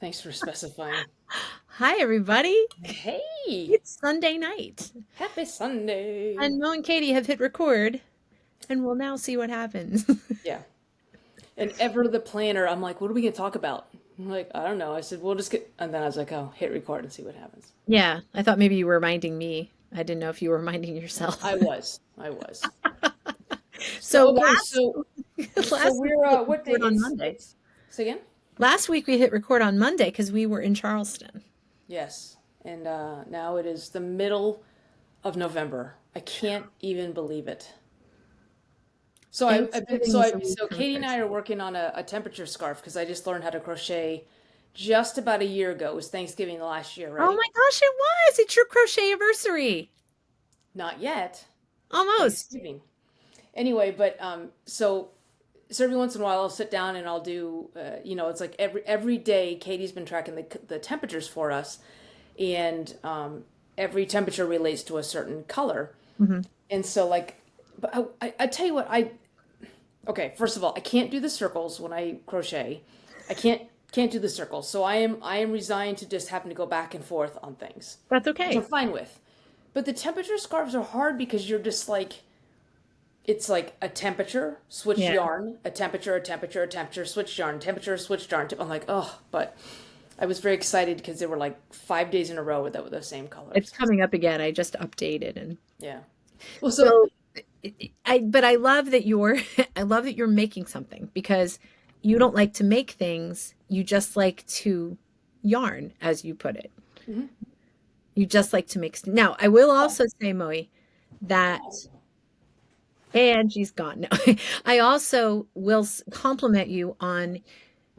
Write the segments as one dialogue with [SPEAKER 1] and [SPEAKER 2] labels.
[SPEAKER 1] Thanks for specifying.
[SPEAKER 2] Hi, everybody.
[SPEAKER 1] Hey,
[SPEAKER 2] It's Sunday night,
[SPEAKER 1] happy Sunday.
[SPEAKER 2] and Mo and Katie have hit record, and we'll now see what happens.
[SPEAKER 1] Yeah. And ever the planner, I'm like, what are we gonna talk about? I'm like, I don't know. I said, we'll just get, and then I was like, oh, hit record and see what happens.
[SPEAKER 2] Yeah, I thought maybe you were reminding me. I didn't know if you were reminding yourself.
[SPEAKER 1] I was.
[SPEAKER 2] So
[SPEAKER 1] So okay, so so
[SPEAKER 2] last week
[SPEAKER 1] we're
[SPEAKER 2] we hit
[SPEAKER 1] what day?
[SPEAKER 2] record on
[SPEAKER 1] It's
[SPEAKER 2] Monday.
[SPEAKER 1] it's say again?
[SPEAKER 2] Last week we hit record on Monday because we were in Charleston.
[SPEAKER 1] Yes. And now it is the middle of November. I can't even believe it. So I've been
[SPEAKER 2] Thanksgiving is a week
[SPEAKER 1] so
[SPEAKER 2] from
[SPEAKER 1] Katie and I are
[SPEAKER 2] Thursday.
[SPEAKER 1] working on a temperature scarf because I just learned how to crochet just about a year ago. It was Thanksgiving last year,
[SPEAKER 2] Oh
[SPEAKER 1] right?
[SPEAKER 2] my gosh, it was! It's your crochet anniversary.
[SPEAKER 1] Not yet.
[SPEAKER 2] Almost.
[SPEAKER 1] Thanksgiving. Anyway, but so every once in a while I'll sit down and I'll do it's like every day Katie's been tracking the temperatures for us, and every temperature relates to a certain color.
[SPEAKER 2] Hmm.
[SPEAKER 1] And so like, but I tell you what, okay, first of all, I can't do the circles when I crochet. I can't do the circles. So I am resigned to just having to go back and forth on things,
[SPEAKER 2] That's
[SPEAKER 1] which I'm
[SPEAKER 2] okay.
[SPEAKER 1] fine with. But the temperature scarves are hard because you're just like it's like a temperature, switch
[SPEAKER 2] Yeah.
[SPEAKER 1] yarn, a temperature, a temperature, a temperature, switch yarn, temperature, switch yarn. I'm like, oh, but I was very excited because they were like 5 days in a row with the same
[SPEAKER 2] It's
[SPEAKER 1] colors.
[SPEAKER 2] coming up again. I just updated and
[SPEAKER 1] Yeah. Well, so
[SPEAKER 2] so but I love that you're I love that you're making something because you don't like to make things, you just like to yarn, as you put it.
[SPEAKER 1] mhm.
[SPEAKER 2] You just like to make now, I will
[SPEAKER 1] Oh,
[SPEAKER 2] also say, Moe, that
[SPEAKER 1] oh,
[SPEAKER 2] and she's gone. No. I also will compliment you on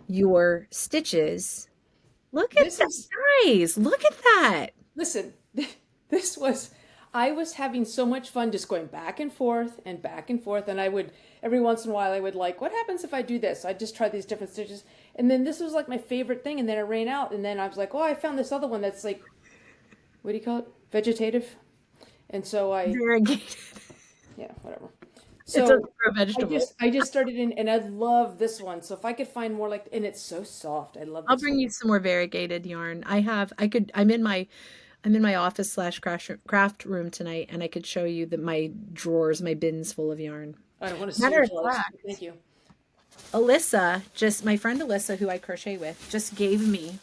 [SPEAKER 2] your stitches. Look at
[SPEAKER 1] this
[SPEAKER 2] that,
[SPEAKER 1] is
[SPEAKER 2] guys. Look at that.
[SPEAKER 1] listen. This was I was having so much fun just going back and forth and back and forth, and I would every once in a while I would like, what happens if I do this? I just try these different stitches, and then this was like my favorite thing, and then it ran out, and then I was like, oh, I found this other one that's like, what do you call it? Vegetative. And so
[SPEAKER 2] Variegated.
[SPEAKER 1] yeah, whatever.
[SPEAKER 2] It's a
[SPEAKER 1] So
[SPEAKER 2] for a vegetable.
[SPEAKER 1] I just started in, and I love this one. So if I could find more like, and it's so soft. I love
[SPEAKER 2] I'll
[SPEAKER 1] this
[SPEAKER 2] bring
[SPEAKER 1] one.
[SPEAKER 2] you some more variegated yarn. I'm in my office slash craft room tonight, and I could show you my drawers, my bins full of yarn.
[SPEAKER 1] I don't want to see
[SPEAKER 2] Matter
[SPEAKER 1] your
[SPEAKER 2] of
[SPEAKER 1] drawers.
[SPEAKER 2] fact,
[SPEAKER 1] Thank you.
[SPEAKER 2] my friend Alyssa, who I crochet with, just gave me.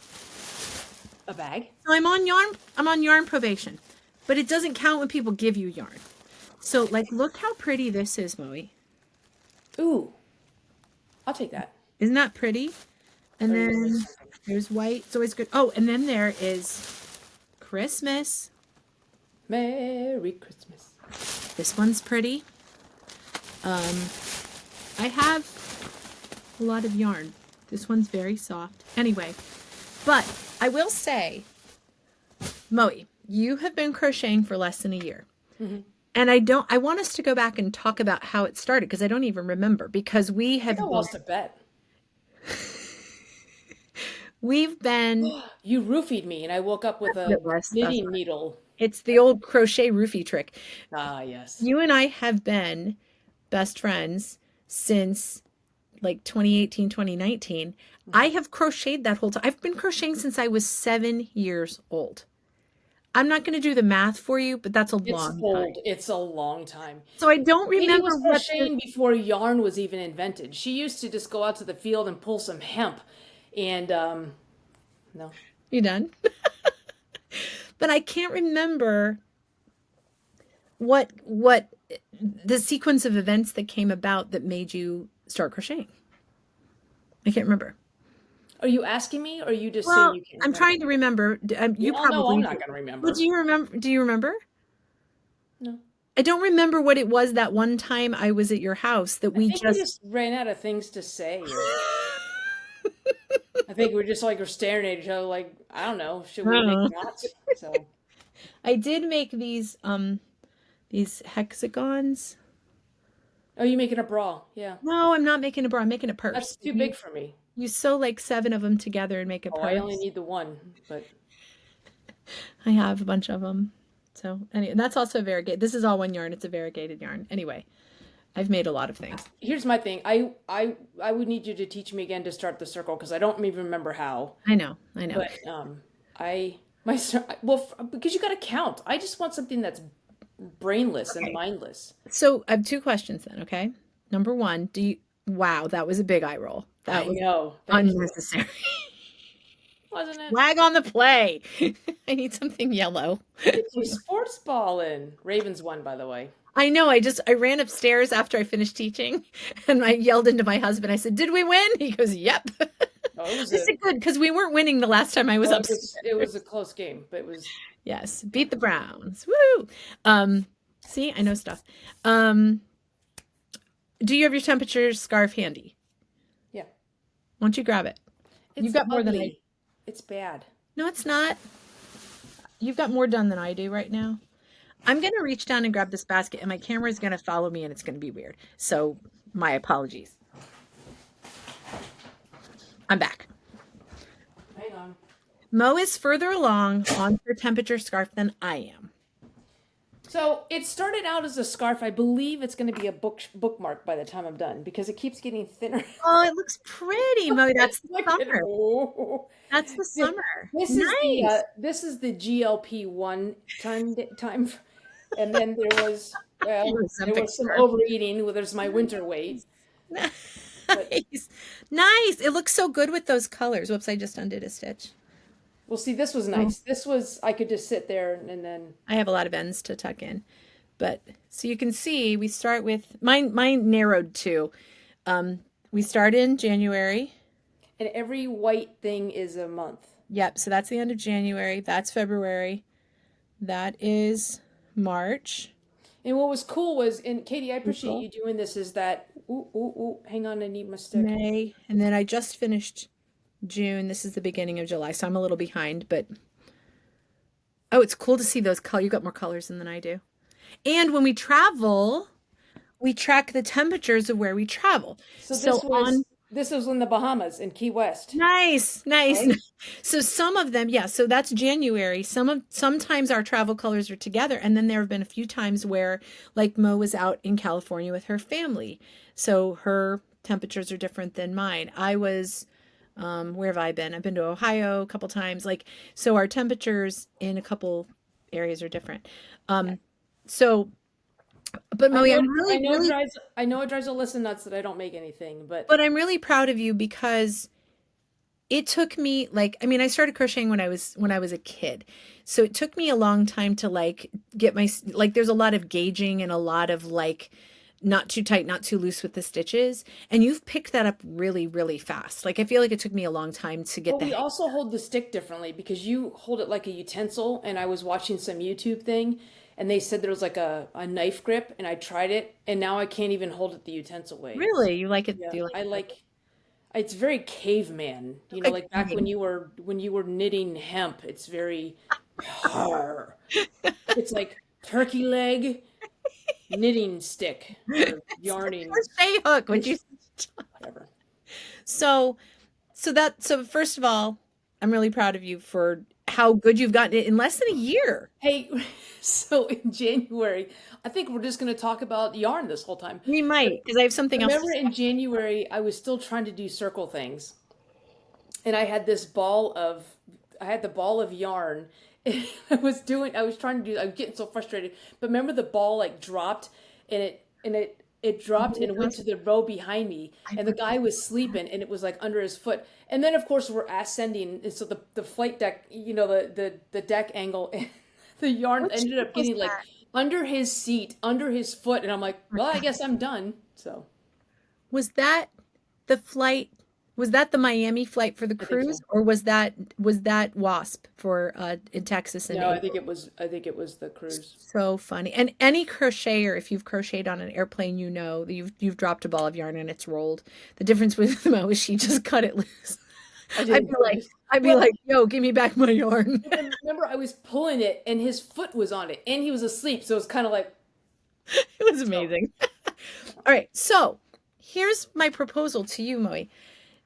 [SPEAKER 1] A bag.
[SPEAKER 2] So I'm on yarn probation, but it doesn't count when people give you yarn. So like, look how pretty this is, Moe.
[SPEAKER 1] Ooh, I'll take that.
[SPEAKER 2] Isn't that pretty? And
[SPEAKER 1] Are you gonna make
[SPEAKER 2] then
[SPEAKER 1] something?
[SPEAKER 2] there's white. It's always good. Oh, and then there is Christmas.
[SPEAKER 1] Merry Christmas.
[SPEAKER 2] This one's pretty. Um, I have a lot of yarn. This one's very soft. Anyway, but I will say, Moe, you have been crocheting for less than a year.
[SPEAKER 1] Hmm.
[SPEAKER 2] And I want us to go back and talk about how it started because I don't even remember because
[SPEAKER 1] I think I lost a bet.
[SPEAKER 2] we've been,
[SPEAKER 1] You roofied me, and I woke up with
[SPEAKER 2] that's what
[SPEAKER 1] a
[SPEAKER 2] it was. That's
[SPEAKER 1] knitting
[SPEAKER 2] what
[SPEAKER 1] needle.
[SPEAKER 2] it's the old crochet roofie trick.
[SPEAKER 1] Ah, yes.
[SPEAKER 2] You and I have been best friends since like 2018, 2019. I
[SPEAKER 1] Hmm.
[SPEAKER 2] have crocheted that whole time. I've been crocheting since I was 7 years old. I'm not going to do the math for you, but that's a
[SPEAKER 1] It's
[SPEAKER 2] long time.
[SPEAKER 1] old. It's a long time.
[SPEAKER 2] So I don't
[SPEAKER 1] Katie
[SPEAKER 2] remember
[SPEAKER 1] was
[SPEAKER 2] what the,
[SPEAKER 1] crocheting before yarn was even invented. She used to just go out to the field and pull some hemp, and no,
[SPEAKER 2] you done? But I can't remember what the sequence of events that came about that made you start crocheting. I can't remember.
[SPEAKER 1] are you asking me, or are you just saying
[SPEAKER 2] Well,
[SPEAKER 1] you can't
[SPEAKER 2] I'm
[SPEAKER 1] remember?
[SPEAKER 2] trying to remember.
[SPEAKER 1] We
[SPEAKER 2] You
[SPEAKER 1] all know I'm
[SPEAKER 2] probably
[SPEAKER 1] not
[SPEAKER 2] do.
[SPEAKER 1] going to
[SPEAKER 2] Well,
[SPEAKER 1] remember.
[SPEAKER 2] do you remember? Do you remember?
[SPEAKER 1] No,
[SPEAKER 2] I don't remember what it was that one time I was at your house that
[SPEAKER 1] I
[SPEAKER 2] we
[SPEAKER 1] think we
[SPEAKER 2] just.
[SPEAKER 1] just ran out of things to say, or I think we're just like we're staring at each other, like I don't know, should we make
[SPEAKER 2] Oh.
[SPEAKER 1] knots? So,
[SPEAKER 2] I did make these hexagons.
[SPEAKER 1] oh, you making a bra? Yeah,
[SPEAKER 2] No, I'm not making a bra. I'm making a
[SPEAKER 1] that's
[SPEAKER 2] purse.
[SPEAKER 1] too big for me.
[SPEAKER 2] You sew like seven of them together and make a
[SPEAKER 1] Oh, I only
[SPEAKER 2] purse.
[SPEAKER 1] need the one, but
[SPEAKER 2] I have a bunch of them. So anyway, that's also variegated. This is all one yarn. It's a variegated yarn. Anyway, I've made a lot of things.
[SPEAKER 1] Here's my thing. I would need you to teach me again to start the circle because I don't even remember how.
[SPEAKER 2] I know. I know.
[SPEAKER 1] But I my well because you got to count. I just want something that's brainless and
[SPEAKER 2] Okay.
[SPEAKER 1] mindless.
[SPEAKER 2] So I have two questions then, okay? Number one, wow, that was a big eye roll. That
[SPEAKER 1] I
[SPEAKER 2] was
[SPEAKER 1] know. Thank you.
[SPEAKER 2] unnecessary.
[SPEAKER 1] Wasn't it?
[SPEAKER 2] Flag on the play. I need something yellow.
[SPEAKER 1] Get your sports ball in. Ravens won, by the way.
[SPEAKER 2] I know. I ran upstairs after I finished teaching and I yelled into my husband. I said, "Did we win?" He goes, "Yep."
[SPEAKER 1] Oh, it was
[SPEAKER 2] I said, "Good," because we weren't winning the last time I was upstairs.
[SPEAKER 1] it was a close game, but it was
[SPEAKER 2] Yes, beat the Browns. Woo! See, I know stuff. Do you have your temperature scarf handy?
[SPEAKER 1] yeah.
[SPEAKER 2] Why don't you grab it?
[SPEAKER 1] It's
[SPEAKER 2] You've got more than I.
[SPEAKER 1] ugly. It's bad.
[SPEAKER 2] No, it's not. You've got more done than I do right now. I'm going to reach down and grab this basket, and my camera is going to follow me, and it's going to be weird. So, my apologies. I'm back.
[SPEAKER 1] Hang on.
[SPEAKER 2] Mo is further along on her temperature scarf than I am.
[SPEAKER 1] So it started out as a scarf. I believe it's going to be a bookmark by the time I'm done because it keeps getting thinner.
[SPEAKER 2] Oh, it looks pretty, Mo. That's the
[SPEAKER 1] Look at it.
[SPEAKER 2] summer.
[SPEAKER 1] Oh.
[SPEAKER 2] That's the summer.
[SPEAKER 1] This
[SPEAKER 2] Nice.
[SPEAKER 1] this is the GLP-1 time, and then there was some overeating. Well, there's my winter weight.
[SPEAKER 2] Nice. Nice. It looks so good with those colors. Whoops, I just undid a stitch.
[SPEAKER 1] Well, see, this was nice. This was I could just sit there and then
[SPEAKER 2] I have a lot of ends to tuck in. But so you can see we start with mine narrowed too. We start in January.
[SPEAKER 1] and every white thing is a month.
[SPEAKER 2] Yep, so that's the end of January. That's February. That is March.
[SPEAKER 1] And what was cool was, and Katie, I appreciate you doing this, is that, hang on, I need my stick.
[SPEAKER 2] May. And then I just finished June. This is the beginning of July, so I'm a little behind, but oh, it's cool to see those colors. You've got more colors than I do. And when we travel, we track the temperatures of where we travel.
[SPEAKER 1] So this was in the Bahamas in Key West.
[SPEAKER 2] Nice.
[SPEAKER 1] Right?
[SPEAKER 2] So some of them, yeah, so that's January. Sometimes our travel colors are together, and then there have been a few times where like Mo was out in California with her family. So her temperatures are different than mine. I was where have I been? I've been to Ohio a couple times. Like, so our temperatures in a couple areas are different. So, but Mo,
[SPEAKER 1] I know it drives Alyssa nuts that I don't make anything, but
[SPEAKER 2] I'm really proud of you because it took me I started crocheting when I was a kid. So it took me a long time to get my, there's a lot of gauging and a lot of not too tight, not too loose with the stitches. And you've picked that up really, really fast. I feel like it took me a long time to get that.
[SPEAKER 1] We also hold the stick differently because you hold it like a utensil, and I was watching some YouTube thing and they said there was a knife grip, and I tried it and now I can't even hold it the utensil way.
[SPEAKER 2] Really? You like it?
[SPEAKER 1] Yeah,
[SPEAKER 2] Do you
[SPEAKER 1] it's very caveman, like back when you were knitting hemp. It's very it's like turkey leg knitting stick or yarning
[SPEAKER 2] crochet hook, would you?
[SPEAKER 1] whatever.
[SPEAKER 2] So first of all, I'm really proud of you for how good you've gotten it in less than a year.
[SPEAKER 1] Hey, so in January, I think we're just going to talk about yarn this whole time.
[SPEAKER 2] We might, because I have something else.
[SPEAKER 1] Remember in January, I was still trying to do circle things, and I had the ball of yarn. And I was getting so frustrated. But remember the ball dropped, and it dropped and went to the row behind me, and the guy was sleeping, and it was under his foot. And then of course we're ascending, and so the flight deck, the deck angle, and the yarn ended up getting under his seat, under his foot, and I'm like, well, I guess I'm done. So
[SPEAKER 2] was that the flight? Was that the Miami flight for the cruise, or was that WASP for in Texas?
[SPEAKER 1] No, I think it was the cruise.
[SPEAKER 2] So funny. And any crocheter, if you've crocheted on an airplane, that you've dropped a ball of yarn and it's rolled. The difference with Mo is she just cut it loose. I'd be like, yo, give me back my yarn.
[SPEAKER 1] Remember, I was pulling it and his foot was on it and he was asleep, so it's kind of like
[SPEAKER 2] it was amazing. All right, so here's my proposal to you, Moe.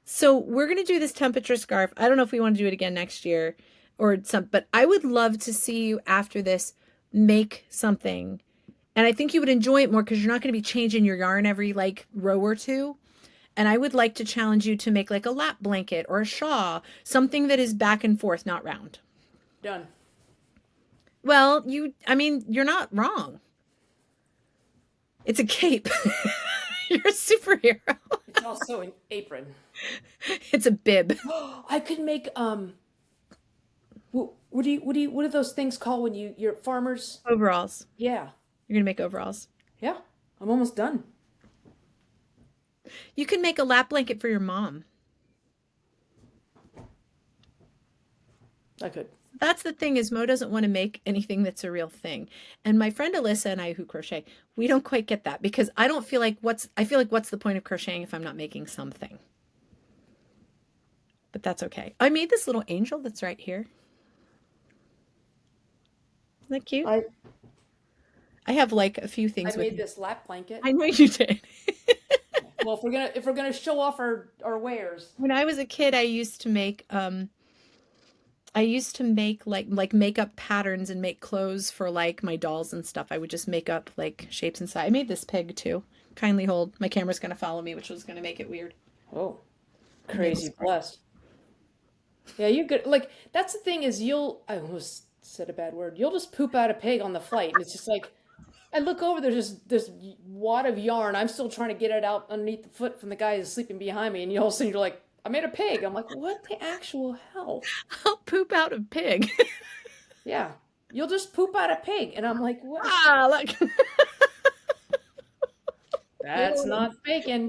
[SPEAKER 2] So we're going to do this temperature scarf. I don't know if we want to do it again next year but I would love to see you after this make something And I think you would enjoy it more because you're not going to be changing your yarn every like row or two. And I would like to challenge you to make like a lap blanket or a shawl, something that is back and forth, not round.
[SPEAKER 1] Done.
[SPEAKER 2] Well, I mean, you're not wrong. It's a cape. You're a superhero.
[SPEAKER 1] It's also an apron.
[SPEAKER 2] It's a bib.
[SPEAKER 1] I could make what are those things called when you're farmers?
[SPEAKER 2] Overalls.
[SPEAKER 1] Yeah.
[SPEAKER 2] You're going to make overalls.
[SPEAKER 1] Yeah. I'm almost done.
[SPEAKER 2] You can make a lap blanket for your mom.
[SPEAKER 1] I could.
[SPEAKER 2] That's the thing is Mo doesn't want to make anything that's a real thing. And my friend Alyssa and I who crochet, we don't quite get that because I feel like what's the point of crocheting if I'm not making something? But that's okay. I made this little angel that's right here. Isn't that cute? I have like a few things
[SPEAKER 1] I
[SPEAKER 2] with
[SPEAKER 1] made this lap blanket.
[SPEAKER 2] I know you did.
[SPEAKER 1] Well, if we're gonna show off our wares.
[SPEAKER 2] When I was a kid, I used to make like makeup patterns and make clothes for like my dolls and stuff. I would just make up like shapes inside. I made this pig too. Kindly hold. My camera's gonna follow me, which was gonna make it weird.
[SPEAKER 1] Oh, crazy blessed. Yeah, you could like that's the thing is I almost said a bad word. You'll just poop out a pig on the flight, and it's just like I look over, there's just this wad of yarn. I'm still trying to get it out underneath the foot from the guy who's sleeping behind me, and all of a sudden you're like, I made a pig. I'm like, what the actual hell?
[SPEAKER 2] I'll poop out a pig.
[SPEAKER 1] Yeah, you'll just poop out a pig, and I'm like, what?
[SPEAKER 2] Ah, look.
[SPEAKER 1] That's not bacon.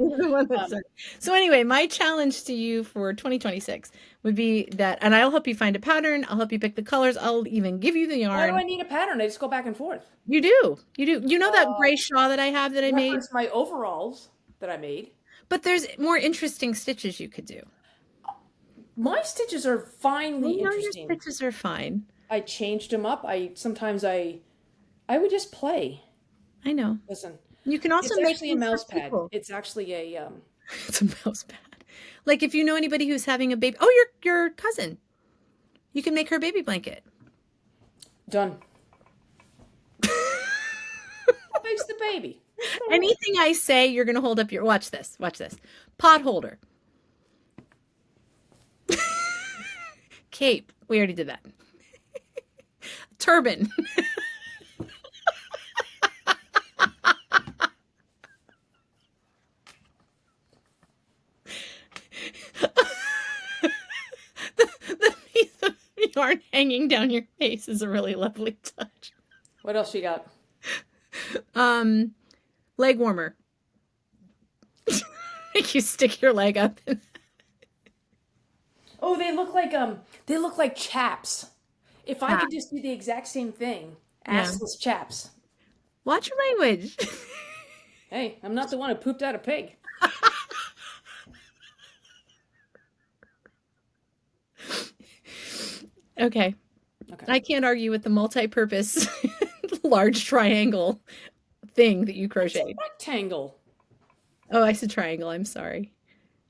[SPEAKER 2] So anyway, my challenge to you for 2026 would be that, and I'll help you find a pattern. I'll help you pick the colors. I'll even give you the yarn.
[SPEAKER 1] Why do I need a pattern? I just go back and forth.
[SPEAKER 2] You do. You do. You know that gray shawl that I have that I made?
[SPEAKER 1] Reference my overalls that I made.
[SPEAKER 2] But there's more interesting stitches you could do.
[SPEAKER 1] My stitches are finely interesting.
[SPEAKER 2] Your stitches are fine.
[SPEAKER 1] I changed them up. Sometimes I would just play.
[SPEAKER 2] I know.
[SPEAKER 1] Listen.
[SPEAKER 2] You can also
[SPEAKER 1] it's
[SPEAKER 2] make
[SPEAKER 1] actually a mouse pad. It's actually a
[SPEAKER 2] It's a mouse pad. Like if you know anybody who's having a baby. Oh, your cousin. You can make her a baby blanket.
[SPEAKER 1] Done. What makes the baby?
[SPEAKER 2] Anything I say, you're gonna hold up your watch this. Watch this. Pot holder. Cape. We already did that. Turban. the piece of yarn hanging down your face is a really lovely touch.
[SPEAKER 1] What else you got?
[SPEAKER 2] Leg warmer. Make you stick your leg up.
[SPEAKER 1] Oh, they look like chaps. If I could just do the exact same thing, assless chaps.
[SPEAKER 2] Watch your language.
[SPEAKER 1] Hey, I'm not the one who pooped out a pig.
[SPEAKER 2] Okay. I can't argue with the multi-purpose large triangle thing that you crocheted.
[SPEAKER 1] It's a rectangle.
[SPEAKER 2] Oh, I said triangle. I'm sorry.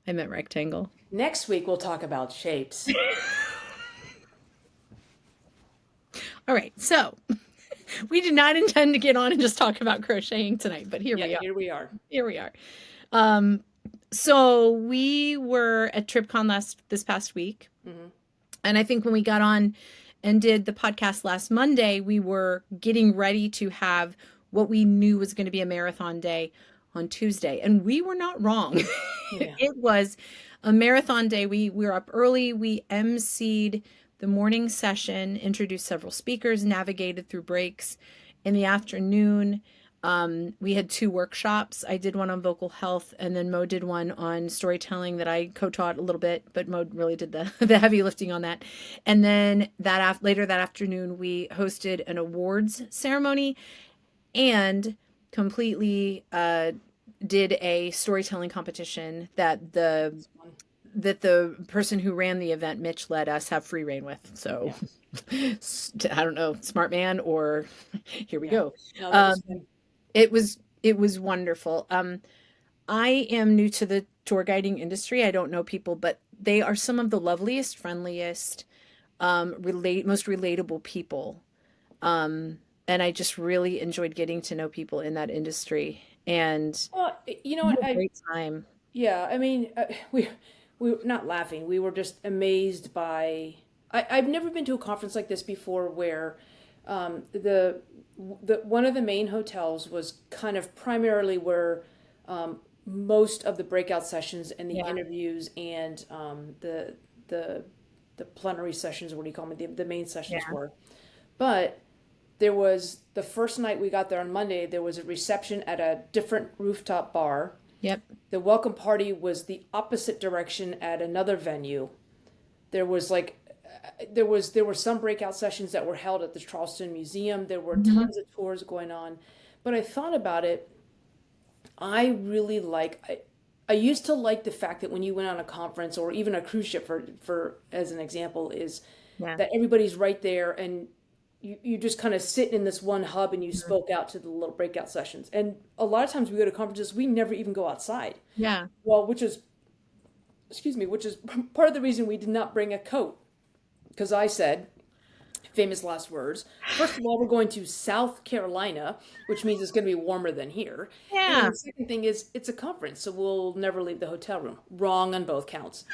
[SPEAKER 2] I meant rectangle.
[SPEAKER 1] Next week we'll talk about shapes.
[SPEAKER 2] All right. So we did not intend to get on and just talk about crocheting tonight, but here we are.
[SPEAKER 1] Here we are.
[SPEAKER 2] So we were at TripCon this past week. Mm-hmm. And I think when we got on and did the podcast last Monday, we were getting ready to have what we knew was going to be a marathon day on Tuesday. And we were not wrong. Yeah. It was a marathon day. We were up early. We emceed the morning session, introduced several speakers, navigated through breaks. In the afternoon, we had 2 workshops. I did one on vocal health, and then Mo did one on storytelling that I co-taught a little bit, but Mo really did the heavy lifting on that. And then later that afternoon, we hosted an awards ceremony and completely did a storytelling competition that the person who ran the event, Mitch, let us have free reign with. So yeah. I don't know, smart man, or here we go. No, it was wonderful. I am new to the tour guiding industry. I don't know people, but they are some of the loveliest, friendliest, most relatable people and I just really enjoyed getting to know people in that industry, and
[SPEAKER 1] Well, you know
[SPEAKER 2] I had
[SPEAKER 1] what?
[SPEAKER 2] a great time.
[SPEAKER 1] Yeah, I mean, we were not laughing. We were just amazed by. I've never been to a conference like this before, where the one of the main hotels was kind of primarily where most of the breakout sessions and the
[SPEAKER 2] Yeah,
[SPEAKER 1] interviews and the the plenary sessions, what do you call them? The main sessions
[SPEAKER 2] yeah,
[SPEAKER 1] were. But there was the first night we got there on Monday, there was a reception at a different rooftop bar.
[SPEAKER 2] yep,
[SPEAKER 1] The welcome party was the opposite direction at another venue. There was like there were some breakout sessions that were held at the Charleston Museum. There were
[SPEAKER 2] hmm,
[SPEAKER 1] tons of tours going on. But I thought about it, I really like I used to like the fact that when you went on a conference or even a cruise ship for as an example is
[SPEAKER 2] yeah,
[SPEAKER 1] that everybody's right there and you just kind of sit in this one hub and you
[SPEAKER 2] mhm,
[SPEAKER 1] spoke out to the little breakout sessions. And a lot of times we go to conferences, we never even go outside.
[SPEAKER 2] yeah.
[SPEAKER 1] Well, which is, excuse me, which is part of the reason we did not bring a coat. Because I said, famous last words, first of all, we're going to South Carolina, which means it's going to be warmer than here. And
[SPEAKER 2] Yeah,
[SPEAKER 1] the second thing is, it's a conference, so we'll never leave the hotel room. Wrong on both counts.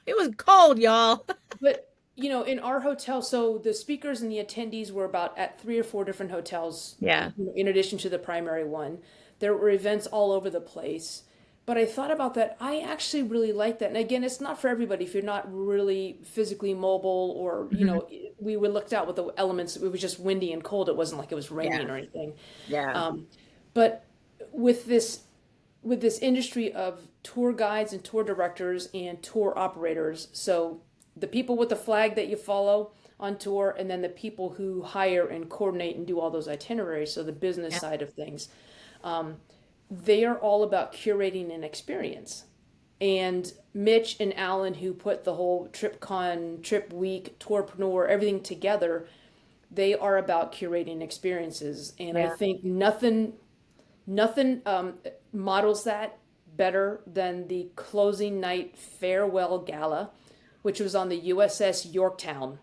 [SPEAKER 2] it was cold, y'all.
[SPEAKER 1] But in our hotel, so the speakers and the attendees were about at three or four different hotels,
[SPEAKER 2] Yeah,
[SPEAKER 1] in addition to the primary one. There were events all over the place. But I thought about that. I actually really like that. And again, it's not for everybody if you're not really physically mobile or,
[SPEAKER 2] hmm,
[SPEAKER 1] we were looked out with the elements. It was just windy and cold. It wasn't like it was
[SPEAKER 2] yeah,
[SPEAKER 1] raining or anything.
[SPEAKER 2] yeah,
[SPEAKER 1] Um, but with this industry of tour guides and tour directors and tour operators, so the people with the flag that you follow on tour, and then the people who hire and coordinate and do all those itineraries, so the business
[SPEAKER 2] yeah,
[SPEAKER 1] side of things, they are all about curating an experience. And Mitch and Alan, who put the whole TripCon, Trip Week, Tourpreneur, everything together, they are about curating experiences. And I
[SPEAKER 2] yeah.
[SPEAKER 1] think nothing models that better than the closing night farewell gala, which was on the USS Yorktown,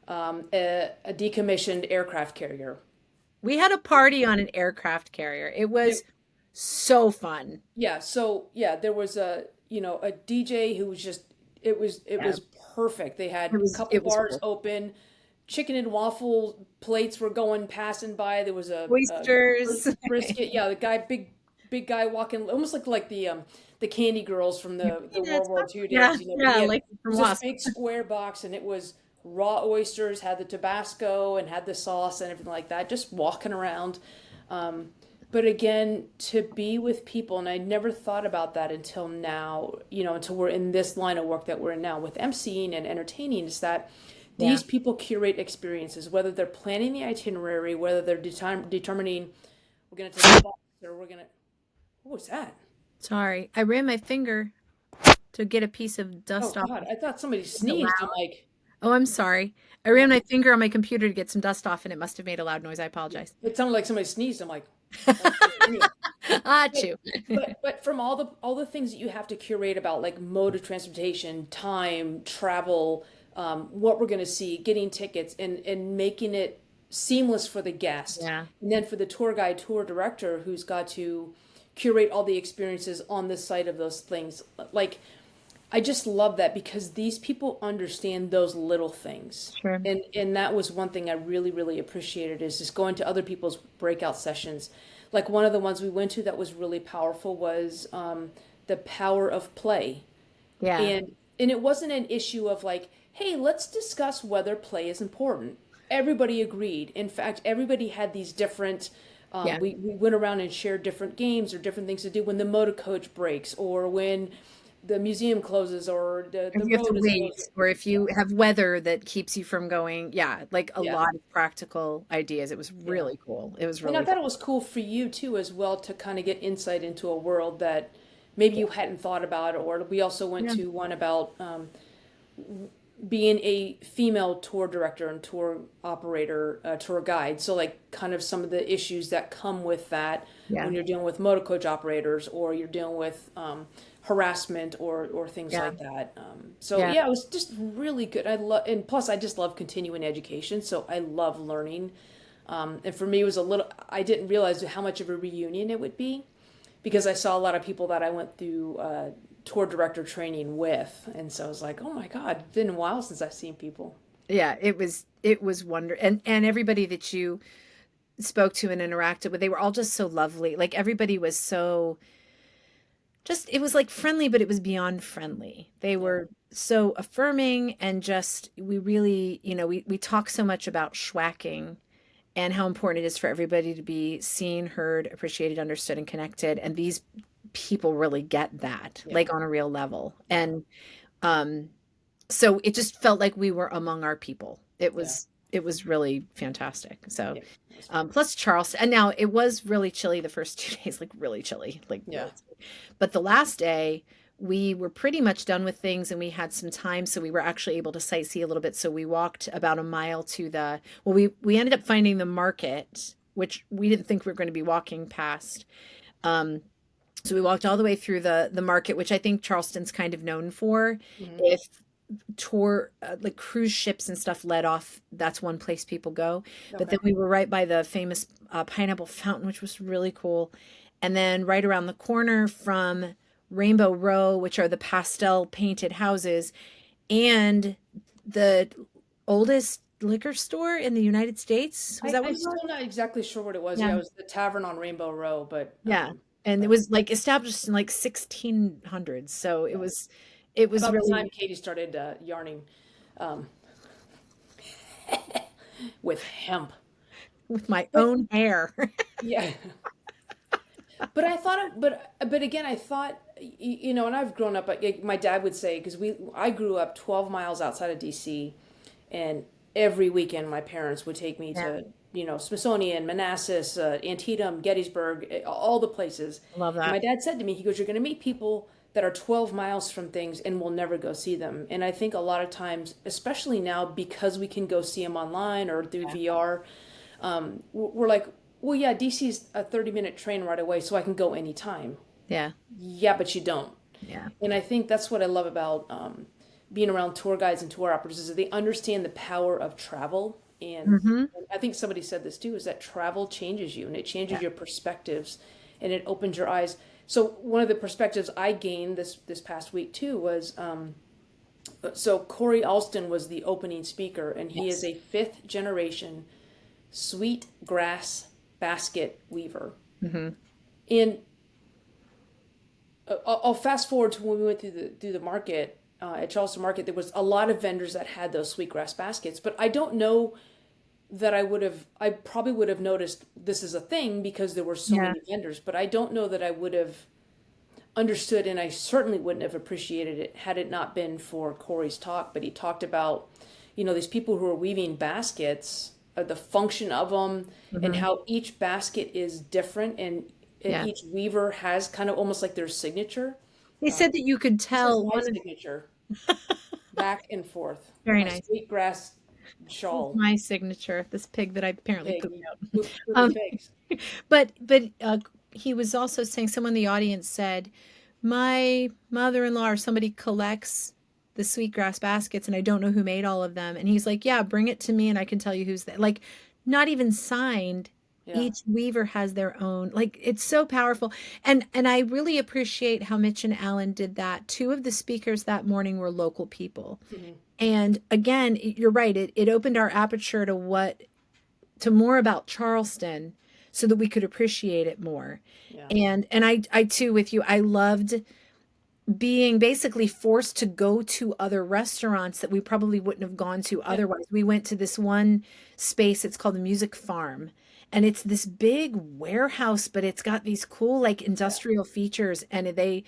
[SPEAKER 1] a decommissioned aircraft carrier.
[SPEAKER 2] We had a party on an aircraft carrier. It was
[SPEAKER 1] It,
[SPEAKER 2] so fun.
[SPEAKER 1] yeah, so yeah, there was a DJ who was just it
[SPEAKER 2] Yeah,
[SPEAKER 1] was perfect. They had
[SPEAKER 2] it
[SPEAKER 1] a
[SPEAKER 2] was
[SPEAKER 1] couple
[SPEAKER 2] it was
[SPEAKER 1] bars
[SPEAKER 2] cool.
[SPEAKER 1] open, chicken and waffle plates were going passing by. There was a
[SPEAKER 2] Oysters.
[SPEAKER 1] brisket. Yeah, the guy, big guy walking, almost like the candy girls from
[SPEAKER 2] Yeah,
[SPEAKER 1] the World
[SPEAKER 2] peanuts.
[SPEAKER 1] War II
[SPEAKER 2] Yeah,
[SPEAKER 1] days. But
[SPEAKER 2] yeah,
[SPEAKER 1] he had it
[SPEAKER 2] like from
[SPEAKER 1] was this
[SPEAKER 2] Wasp.
[SPEAKER 1] big square box, and it was raw oysters, had the Tabasco, and had the sauce and everything like that. Just walking around. Um, but again, to be with people, and I never thought about that until now, until we're in this line of work that we're in now with emceeing and entertaining, is that
[SPEAKER 2] Yeah.
[SPEAKER 1] these people curate experiences, whether they're planning the itinerary, whether they're determining we're going to take a bus or we're going to. What was that?
[SPEAKER 2] Sorry. I ran my finger to get a piece of
[SPEAKER 1] Oh
[SPEAKER 2] dust off.
[SPEAKER 1] God, I thought somebody
[SPEAKER 2] Was it
[SPEAKER 1] sneezed. I'm
[SPEAKER 2] loud?
[SPEAKER 1] like,
[SPEAKER 2] Oh, I'm sorry. I ran
[SPEAKER 1] yeah.
[SPEAKER 2] my finger on my computer to get some dust off, and it must have made a loud noise. I apologize.
[SPEAKER 1] It sounded like somebody sneezed. I'm like, okay, anyway. But
[SPEAKER 2] Achoo.
[SPEAKER 1] but from all the things that you have to curate about like mode of transportation, time, travel, what we're going to see, getting tickets, and making it seamless for the guest,
[SPEAKER 2] Yeah.
[SPEAKER 1] and then for the tour guide, tour director who's got to curate all the experiences on the site of those things. Like I just love that because these people understand those little things.
[SPEAKER 2] Sure.
[SPEAKER 1] And that was one thing I really, really appreciated is just going to other people's breakout sessions. Like one of the ones we went to that was really powerful was the power of play.
[SPEAKER 2] Yeah.
[SPEAKER 1] And it wasn't an issue of like, hey, let's discuss whether play is important. Everybody agreed. In fact, everybody had these different
[SPEAKER 2] Yeah.
[SPEAKER 1] we went around and shared different games or different things to do when the motor coach breaks or when the museum closes or the
[SPEAKER 2] If you have to
[SPEAKER 1] road is
[SPEAKER 2] wait,
[SPEAKER 1] closed.
[SPEAKER 2] or if you have weather that keeps you from going, yeah, like a
[SPEAKER 1] Yeah,
[SPEAKER 2] lot of practical ideas. It was
[SPEAKER 1] yeah.
[SPEAKER 2] really cool. It was
[SPEAKER 1] And I
[SPEAKER 2] really
[SPEAKER 1] thought
[SPEAKER 2] fun.
[SPEAKER 1] it was cool for you too, as well, to kind of get insight into a world that maybe you hadn't thought about. Or we also went
[SPEAKER 2] Yeah.
[SPEAKER 1] to one about being a female tour director and tour operator, tour guide. So, like, kind of some of the issues that come with that
[SPEAKER 2] Yeah.
[SPEAKER 1] when you're dealing with motor coach operators or you're dealing with harassment or things
[SPEAKER 2] Yeah.
[SPEAKER 1] like that. So,
[SPEAKER 2] Yeah.
[SPEAKER 1] yeah, it was just really good. And plus, I just love continuing education. So, I love learning. And for me, it was I didn't realize how much of a reunion it would be because I saw a lot of people that I went through tour director training with. And so I was like, oh my God, it's been a while since I've seen people.
[SPEAKER 2] Yeah, it was wonder, and everybody that you spoke to and interacted with, they were all just so lovely. Like everybody was so just, it was like friendly, but it was beyond friendly. They
[SPEAKER 1] Yeah.
[SPEAKER 2] were so affirming, and just, we really, we talk so much about schwacking and how important it is for everybody to be seen, heard, appreciated, understood, and connected. And these people really get that,
[SPEAKER 1] Yeah.
[SPEAKER 2] like on a real level.
[SPEAKER 1] Yeah.
[SPEAKER 2] And um, so it just felt like we were among our people. It
[SPEAKER 1] Yeah.
[SPEAKER 2] was it was really fantastic. So
[SPEAKER 1] Yeah.
[SPEAKER 2] plus Charleston, and now it was really chilly the first 2 days, like really chilly, like
[SPEAKER 1] Yeah.
[SPEAKER 2] really chilly. But the last day we were pretty much done with things, and we had some time, so we were actually able to sightsee a little bit. So we walked about a mile to the, well, we ended up finding the market, which we didn't think we were going to be walking past. Um, so we walked all the way through the market, which I think Charleston's kind of known for.
[SPEAKER 1] Mhm.
[SPEAKER 2] If tour like cruise ships and stuff let off, that's one place people go. But
[SPEAKER 1] Okay.
[SPEAKER 2] then we were right by the famous pineapple fountain, which was really cool. And then right around the corner from Rainbow Row, which are the pastel painted houses, and the oldest liquor store in the United States. Was that what
[SPEAKER 1] I'm
[SPEAKER 2] it was?
[SPEAKER 1] still not exactly sure what it was. Yeah,
[SPEAKER 2] Yeah.
[SPEAKER 1] it was the Tavern on Rainbow Row, but
[SPEAKER 2] Yeah. And it
[SPEAKER 1] but
[SPEAKER 2] was like established in like 1600s. So it was
[SPEAKER 1] about the time
[SPEAKER 2] really
[SPEAKER 1] Katy started yarning um, with hemp.
[SPEAKER 2] with my
[SPEAKER 1] But
[SPEAKER 2] own hair.
[SPEAKER 1] yeah, but I thought, but again, I thought, and I've grown up. Like, my dad would say because I grew up 12 miles outside of DC, and every weekend my parents would take me
[SPEAKER 2] Yeah,
[SPEAKER 1] to Smithsonian, Manassas, Antietam, Gettysburg, all the places.
[SPEAKER 2] I love
[SPEAKER 1] And my
[SPEAKER 2] that.
[SPEAKER 1] dad said to me, he goes, "You're going to meet people that are 12 miles from things and we'll never go see them." And I think a lot of times, especially now, because we can go see them online or through
[SPEAKER 2] Yeah.
[SPEAKER 1] VR, we're like, well, yeah, DC's a 30-minute train right away, so I can go anytime.
[SPEAKER 2] Yeah.
[SPEAKER 1] Yeah, but you don't.
[SPEAKER 2] Yeah.
[SPEAKER 1] And I think that's what I love about being around tour guides and tour operators is that they understand the power of travel.
[SPEAKER 2] Hmm.
[SPEAKER 1] And I think somebody said this too, is that travel changes you and it changes
[SPEAKER 2] Yeah.
[SPEAKER 1] your perspectives and it opens your eyes. So one of the perspectives I gained this past week too was so Corey Alston was the opening speaker, and he is
[SPEAKER 2] Yes.
[SPEAKER 1] a fifth generation Sweetgrass basket weaver.
[SPEAKER 2] Hmm.
[SPEAKER 1] And I'll fast forward to when we went through the market at Charleston Market. There was a lot of vendors that had those sweetgrass baskets, but I don't know that I probably would have noticed this is a thing because there were so
[SPEAKER 2] Yeah.
[SPEAKER 1] many vendors, but I don't know that I would have understood, and I certainly wouldn't have appreciated it had it not been for Corey's talk. But he talked about, these people who are weaving baskets, the function of them, and
[SPEAKER 2] Hmm.
[SPEAKER 1] how each basket is different, and
[SPEAKER 2] Yeah.
[SPEAKER 1] each weaver has kind of almost like their signature.
[SPEAKER 2] They said that you could
[SPEAKER 1] This is
[SPEAKER 2] tell
[SPEAKER 1] my
[SPEAKER 2] one of,
[SPEAKER 1] signature, back and forth.
[SPEAKER 2] very
[SPEAKER 1] My
[SPEAKER 2] nice.
[SPEAKER 1] sweetgrass
[SPEAKER 2] This is
[SPEAKER 1] shawl.
[SPEAKER 2] my signature, this pig that I apparently
[SPEAKER 1] Pig,
[SPEAKER 2] pooped
[SPEAKER 1] you
[SPEAKER 2] out.
[SPEAKER 1] pooping
[SPEAKER 2] Um,
[SPEAKER 1] pigs.
[SPEAKER 2] but he was also saying, someone in the audience said, my mother-in-law or somebody collects the sweetgrass baskets, and I don't know who made all of them. And he's like, yeah, bring it to me and I can tell you who's that. Like, not even signed.
[SPEAKER 1] Yeah.
[SPEAKER 2] Each weaver has their own. Like, it's so powerful. And I really appreciate how Mitch and Alan did that. Two of the speakers that morning were local people.
[SPEAKER 1] Hmm.
[SPEAKER 2] And again, you're right. It opened our aperture to more about Charleston, so that we could appreciate it more.
[SPEAKER 1] Yeah.
[SPEAKER 2] And I too, with you, I loved being basically forced to go to other restaurants that we probably wouldn't have gone to
[SPEAKER 1] Yeah.
[SPEAKER 2] otherwise. We went to this one space, it's called the Music Farm. And it's this big warehouse, but it's got these cool like
[SPEAKER 1] Yeah.
[SPEAKER 2] industrial features. And they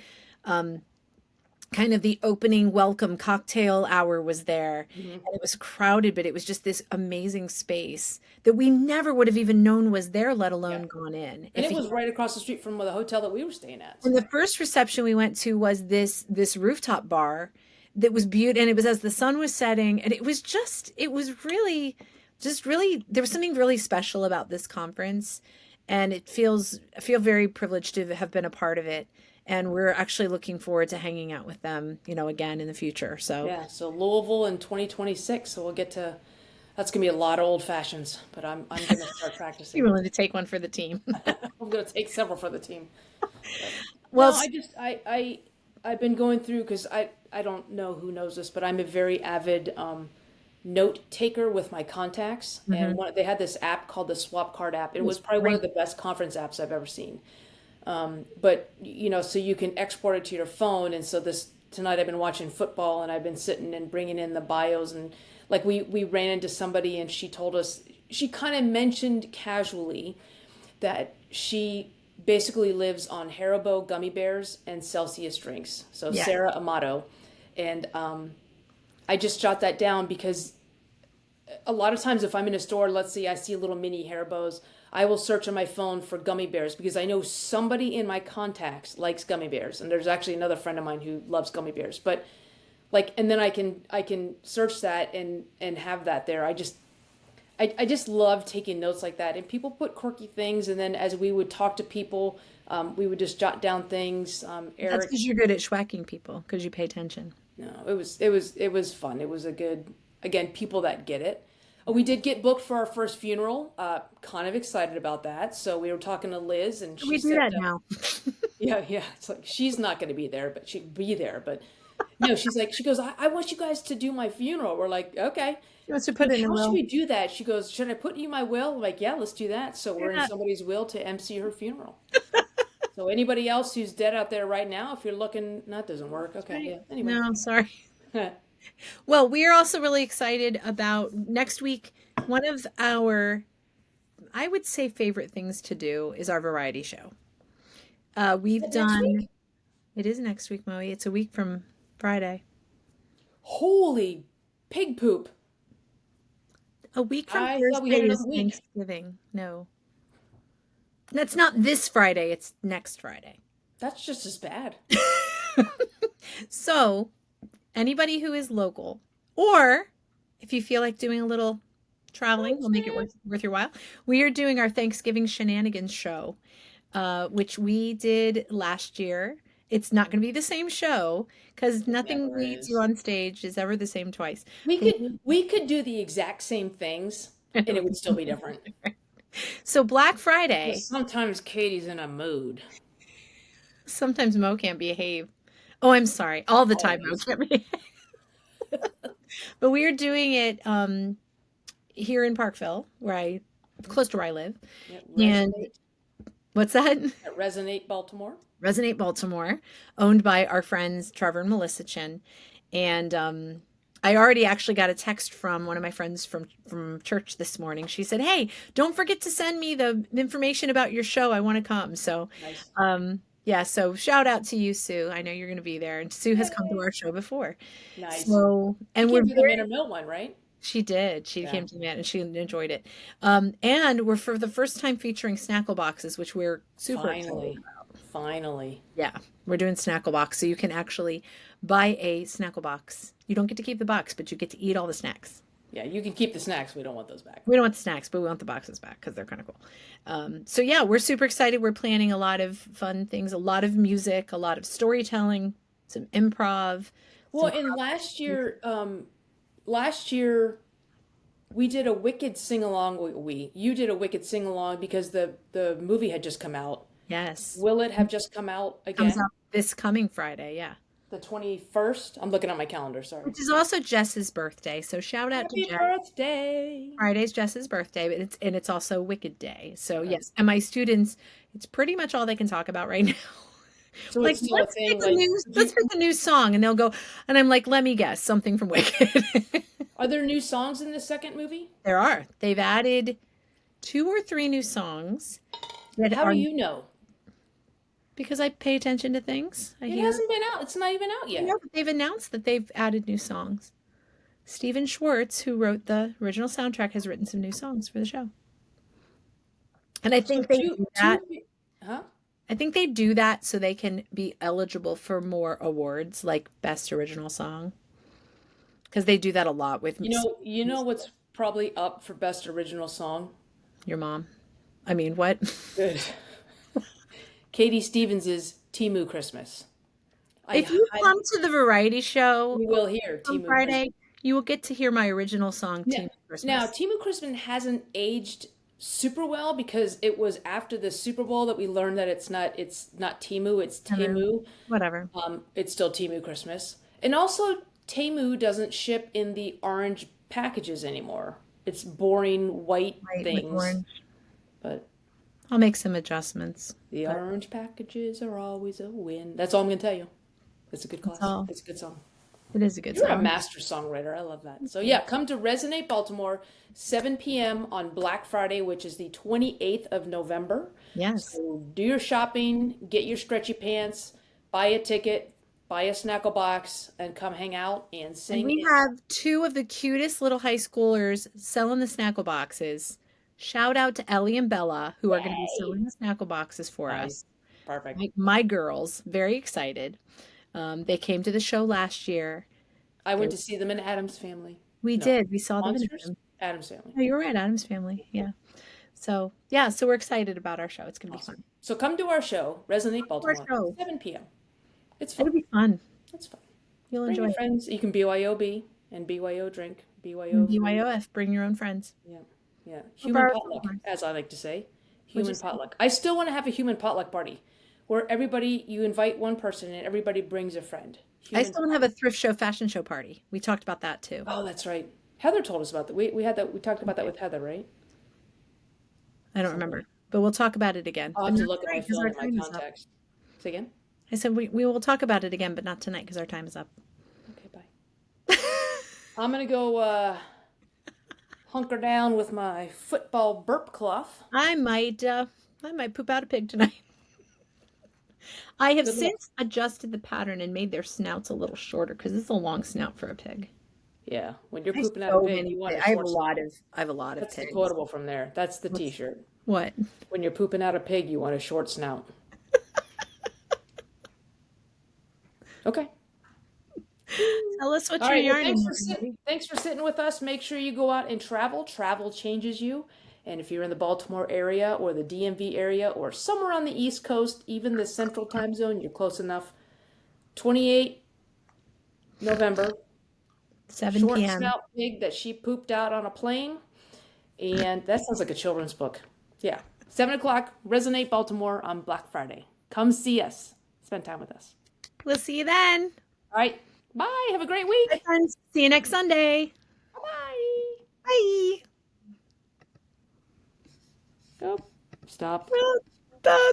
[SPEAKER 2] kind of, the opening welcome cocktail hour was there,
[SPEAKER 1] Hmm.
[SPEAKER 2] and it was crowded, but it was just this amazing space that we never would have even known was there, let
[SPEAKER 1] Yeah.
[SPEAKER 2] alone gone in.
[SPEAKER 1] And
[SPEAKER 2] If
[SPEAKER 1] it
[SPEAKER 2] he,
[SPEAKER 1] was right across the street from the hotel that we were staying at.
[SPEAKER 2] and the
[SPEAKER 1] So
[SPEAKER 2] first reception we went to was this rooftop bar that was beautiful, and it was as the sun was setting, and it was really, just really, there was something really special about this conference, and I feel very privileged to have been a part of it. And we're actually looking forward to hanging out with them, again in the future. So
[SPEAKER 1] yeah, so Louisville in 2026. So we'll get to That's gonna be a lot of old fashions, but I'm gonna start
[SPEAKER 2] You're
[SPEAKER 1] practicing.
[SPEAKER 2] willing to take one for the team.
[SPEAKER 1] I'm gonna take several for the team. But
[SPEAKER 2] Well,
[SPEAKER 1] no, I've been going through because I don't know who knows this, but I'm a very avid note taker with my contacts, and
[SPEAKER 2] mhm.
[SPEAKER 1] they had this app called the Swap Card app. It
[SPEAKER 2] It
[SPEAKER 1] was
[SPEAKER 2] was
[SPEAKER 1] probably one of
[SPEAKER 2] great.
[SPEAKER 1] the best conference apps I've ever seen. But so you can export it to your phone, and so this tonight I've been watching football, and I've been sitting and bringing in the bios, and like we ran into somebody, and she told us she kind of mentioned casually that she basically lives on Haribo gummy bears and Celsius drinks. So
[SPEAKER 2] Yeah.
[SPEAKER 1] Sarah Amato, and I just jot that down because a lot of times if I'm in a store, let's see, I see little mini Haribos, I will search on my phone for gummy bears because I know somebody in my contacts likes gummy bears, and there's actually another friend of mine who loves gummy bears. But like, and then I can search that and have that there. I just love taking notes like that. And people put quirky things, and then as we would talk to people, we would just jot down things.
[SPEAKER 2] That's
[SPEAKER 1] Eric,
[SPEAKER 2] because you're good at schwacking people because you pay attention.
[SPEAKER 1] no, it was fun. It was a good, again, people that get it. We did get booked for our first funeral. Kind of excited about that. So we were talking to Liz, and she
[SPEAKER 2] We do
[SPEAKER 1] said,
[SPEAKER 2] that now.
[SPEAKER 1] yeah, yeah. It's like she's not going to be there, but she'd be there. But no, she's like, she goes, I want you guys to do my funeral. We're like, okay.
[SPEAKER 2] She wants to
[SPEAKER 1] She
[SPEAKER 2] put
[SPEAKER 1] goes,
[SPEAKER 2] it in a
[SPEAKER 1] how should
[SPEAKER 2] will.
[SPEAKER 1] we do that? She goes, should I put you in my will? I'm like, yeah, let's do that. So we're in
[SPEAKER 2] Yeah.
[SPEAKER 1] somebody's will to MC her funeral. So anybody else who's dead out there right now, if you're looking, that doesn't work. Okay,
[SPEAKER 2] Right.
[SPEAKER 1] yeah. Anyway.
[SPEAKER 2] No, sorry. Well, we are also really excited about next week. One of our, I would say, favorite things to do is our variety show.
[SPEAKER 1] Is
[SPEAKER 2] We've
[SPEAKER 1] it next
[SPEAKER 2] done,
[SPEAKER 1] week?
[SPEAKER 2] it is next week, Moe. It's a week from Friday.
[SPEAKER 1] Holy pig poop.
[SPEAKER 2] A week from
[SPEAKER 1] I thought we
[SPEAKER 2] Thursday
[SPEAKER 1] had another
[SPEAKER 2] is
[SPEAKER 1] week.
[SPEAKER 2] Thanksgiving. No, that's not this Friday. It's next Friday.
[SPEAKER 1] That's just as bad.
[SPEAKER 2] So, anybody who is local, or if you feel like doing a little traveling, we'll make it worth your while. We are doing our Thanksgiving Shenanigans show, which we did last year. It's not going to be the same show because
[SPEAKER 1] It
[SPEAKER 2] nothing
[SPEAKER 1] never
[SPEAKER 2] we do
[SPEAKER 1] is.
[SPEAKER 2] on stage is ever the same twice.
[SPEAKER 1] We
[SPEAKER 2] But
[SPEAKER 1] could we could do the exact same things and it would still be different.
[SPEAKER 2] so Black
[SPEAKER 1] But
[SPEAKER 2] Friday,
[SPEAKER 1] sometimes Katie's in a mood.
[SPEAKER 2] sometimes Mo can't behave. Oh, I'm sorry. All the time Mo
[SPEAKER 1] Always.
[SPEAKER 2] can't behave. But we are doing it here in Parkville, close to where I live.
[SPEAKER 1] Yeah,
[SPEAKER 2] And
[SPEAKER 1] resonate.
[SPEAKER 2] what's that?
[SPEAKER 1] Resonate Baltimore.
[SPEAKER 2] Resonate Baltimore, owned by our friends Trevor and Melissa Chin. And I already actually got a text from one of my friends from church this morning. She said, "Hey, don't forget to send me the information about your show. I want to come." So,
[SPEAKER 1] Nice.
[SPEAKER 2] yeah, so shout out to you, Sue. I know you're going to be there. And Sue has come to
[SPEAKER 1] Yay.
[SPEAKER 2] our show before.
[SPEAKER 1] Nice.
[SPEAKER 2] So,
[SPEAKER 1] She
[SPEAKER 2] and we're
[SPEAKER 1] came to the
[SPEAKER 2] very
[SPEAKER 1] Manor Mill one, right?
[SPEAKER 2] she did. She
[SPEAKER 1] Yeah.
[SPEAKER 2] came to me and she enjoyed it. And we're for the first time featuring snackle boxes, which we're super excited.
[SPEAKER 1] Finally. Finally.
[SPEAKER 2] Yeah, we're doing snackle box, so you can actually buy a snackle box. You don't get to keep the box, but you get to eat all the snacks.
[SPEAKER 1] Yeah, you can keep the snacks. We don't want those back.
[SPEAKER 2] We don't want the snacks, but we want the boxes back because they're kind of cool. So yeah, we're super excited. We're planning a lot of fun things, a lot of music, a lot of storytelling, some improv,
[SPEAKER 1] Well,
[SPEAKER 2] some
[SPEAKER 1] and last year we did a Wicked sing along. You did a Wicked sing along because the movie had just come out.
[SPEAKER 2] yes,
[SPEAKER 1] Will it have just come out
[SPEAKER 2] comes
[SPEAKER 1] again?
[SPEAKER 2] out this coming Friday. Yeah,
[SPEAKER 1] The 21st? I'm looking at my calendar, sorry.
[SPEAKER 2] which is also Jess's birthday. So shout out to
[SPEAKER 1] Happy
[SPEAKER 2] Jess.
[SPEAKER 1] birthday.
[SPEAKER 2] Friday's Jess's birthday, but it's also Wicked Day. So
[SPEAKER 1] Okay.
[SPEAKER 2] yes, and my students, it's pretty much all they can talk about right now.
[SPEAKER 1] So
[SPEAKER 2] Like
[SPEAKER 1] it's still a thing, like,
[SPEAKER 2] let's pick a new song, and they'll go, and I'm like, let me guess, something from Wicked.
[SPEAKER 1] are there new songs in the second movie?
[SPEAKER 2] There are. They've added 2 or 3 new songs that
[SPEAKER 1] How
[SPEAKER 2] are
[SPEAKER 1] do you know?
[SPEAKER 2] because I pay attention to things. I
[SPEAKER 1] It
[SPEAKER 2] hear.
[SPEAKER 1] hasn't been out. It's not even out yet.
[SPEAKER 2] Yeah, but they've announced that they've added new songs. Steven Schwartz, who wrote the original soundtrack, has written some new songs for the show. And I
[SPEAKER 1] So
[SPEAKER 2] think they do that.
[SPEAKER 1] huh?
[SPEAKER 2] I think they do that so they can be eligible for more awards, like Best Original Song, because they do that a lot with
[SPEAKER 1] You know what's probably up for best original song?
[SPEAKER 2] your mom. I mean, what?
[SPEAKER 1] Good. Katie Stevens' Temu Christmas. I
[SPEAKER 2] If you
[SPEAKER 1] highly,
[SPEAKER 2] come to the variety show
[SPEAKER 1] we will hear
[SPEAKER 2] on
[SPEAKER 1] Temu Christmas.
[SPEAKER 2] Friday, You will get to hear my original song,
[SPEAKER 1] Yeah.
[SPEAKER 2] Temu Christmas.
[SPEAKER 1] Now, Temu Christmas hasn't aged super well because it was after the Super Bowl that we learned that it's not Temu, it's Temu.
[SPEAKER 2] Whatever.
[SPEAKER 1] It's still Temu Christmas. And also Temu doesn't ship in the orange packages anymore. It's boring white
[SPEAKER 2] Right, with
[SPEAKER 1] things.
[SPEAKER 2] orange.
[SPEAKER 1] But
[SPEAKER 2] I'll make some adjustments.
[SPEAKER 1] the orange packages are always a win. That's all I'm going to tell you. It's a good class.
[SPEAKER 2] all.
[SPEAKER 1] It's a good song.
[SPEAKER 2] It is a good
[SPEAKER 1] You're a
[SPEAKER 2] song.
[SPEAKER 1] master songwriter. I love that. So yeah, come to Resonate Baltimore, 7 p.m. on Black Friday, which is the 28th of November.
[SPEAKER 2] Yes.
[SPEAKER 1] So do your shopping, get your stretchy pants, buy a ticket, buy a snackle box, and come hang out and sing.
[SPEAKER 2] And we have two of the cutest little high schoolers selling the snackle boxes. Shout out to Ellie and Bella, who are going to be selling the snackle boxes for us.
[SPEAKER 1] Perfect.
[SPEAKER 2] My girls, very excited. They came to the show last year.
[SPEAKER 1] I went to see them in Adam's Family.
[SPEAKER 2] We did. We saw them.
[SPEAKER 1] Monsters? Adam's Family.
[SPEAKER 2] Oh, you're right. Adam's Family. Yeah. So, yeah. So we're excited about our show. It's going to be fun.
[SPEAKER 1] So come to our show, Resonate Baltimore,
[SPEAKER 2] show.
[SPEAKER 1] 7 p.m. It's fun.
[SPEAKER 2] It'll be fun.
[SPEAKER 1] It's fun.
[SPEAKER 2] You'll
[SPEAKER 1] Bring
[SPEAKER 2] enjoy
[SPEAKER 1] your
[SPEAKER 2] it.
[SPEAKER 1] friends. You can BYOB and BYO drink. BYO.
[SPEAKER 2] BYOF. Bring your own friends.
[SPEAKER 1] Yeah. Yeah. Human
[SPEAKER 2] borrow
[SPEAKER 1] potluck,
[SPEAKER 2] someone.
[SPEAKER 1] as I like to say.
[SPEAKER 2] What'd
[SPEAKER 1] Human
[SPEAKER 2] you say?
[SPEAKER 1] potluck. I still want to have a human potluck party where you invite one person and everybody brings a friend.
[SPEAKER 2] I still want to have a thrift show, fashion show party. We talked about that too.
[SPEAKER 1] Oh, that's right. Heather told us about that. We had that. We talked about that with Heather, right?
[SPEAKER 2] I don't remember, but we'll talk about it again.
[SPEAKER 1] I'll
[SPEAKER 2] But
[SPEAKER 1] have to
[SPEAKER 2] not
[SPEAKER 1] look at my
[SPEAKER 2] tonight, 'cause
[SPEAKER 1] phone
[SPEAKER 2] our
[SPEAKER 1] and my
[SPEAKER 2] time is up.
[SPEAKER 1] contacts. Say again?
[SPEAKER 2] I said we will talk about it again, but not tonight because our time is up.
[SPEAKER 1] Okay, bye. I'm gonna go hunker down with my football burp cloth.
[SPEAKER 2] I might poop out a pig tonight. I have
[SPEAKER 1] Good luck.
[SPEAKER 2] since adjusted the pattern and made their snouts a little shorter because it's a long snout for a pig.
[SPEAKER 1] Yeah, when you're
[SPEAKER 2] I
[SPEAKER 1] pooping out
[SPEAKER 2] so
[SPEAKER 1] a pig,
[SPEAKER 2] many
[SPEAKER 1] you want a
[SPEAKER 2] pigs. I have
[SPEAKER 1] short
[SPEAKER 2] a
[SPEAKER 1] snout.
[SPEAKER 2] lot of
[SPEAKER 1] That's the
[SPEAKER 2] pigs.
[SPEAKER 1] quotable from there. That's the T-shirt.
[SPEAKER 2] What?
[SPEAKER 1] When you're pooping out a pig, you want a short snout. Okay.
[SPEAKER 2] Tell us what
[SPEAKER 1] All
[SPEAKER 2] you're
[SPEAKER 1] right. Well,
[SPEAKER 2] yarning.
[SPEAKER 1] thanks for sitting with us. Make sure you go out and travel. Travel changes you. And if you're in the Baltimore area or the DMV area or somewhere on the East Coast, even the Central Time Zone, you're close enough. 28 November.
[SPEAKER 2] 7
[SPEAKER 1] Short
[SPEAKER 2] p.m.
[SPEAKER 1] snout pig that she pooped out on a plane. And that sounds like a children's book. Yeah. 7 o'clock, Resonate Baltimore on Black Friday. Come see us. Spend time with us.
[SPEAKER 2] We'll see you then.
[SPEAKER 1] All right. Bye. Have a great week.
[SPEAKER 2] Bye, friends. See you next Sunday.
[SPEAKER 1] Bye.
[SPEAKER 2] Bye.
[SPEAKER 1] Oh, stop.
[SPEAKER 2] Bye.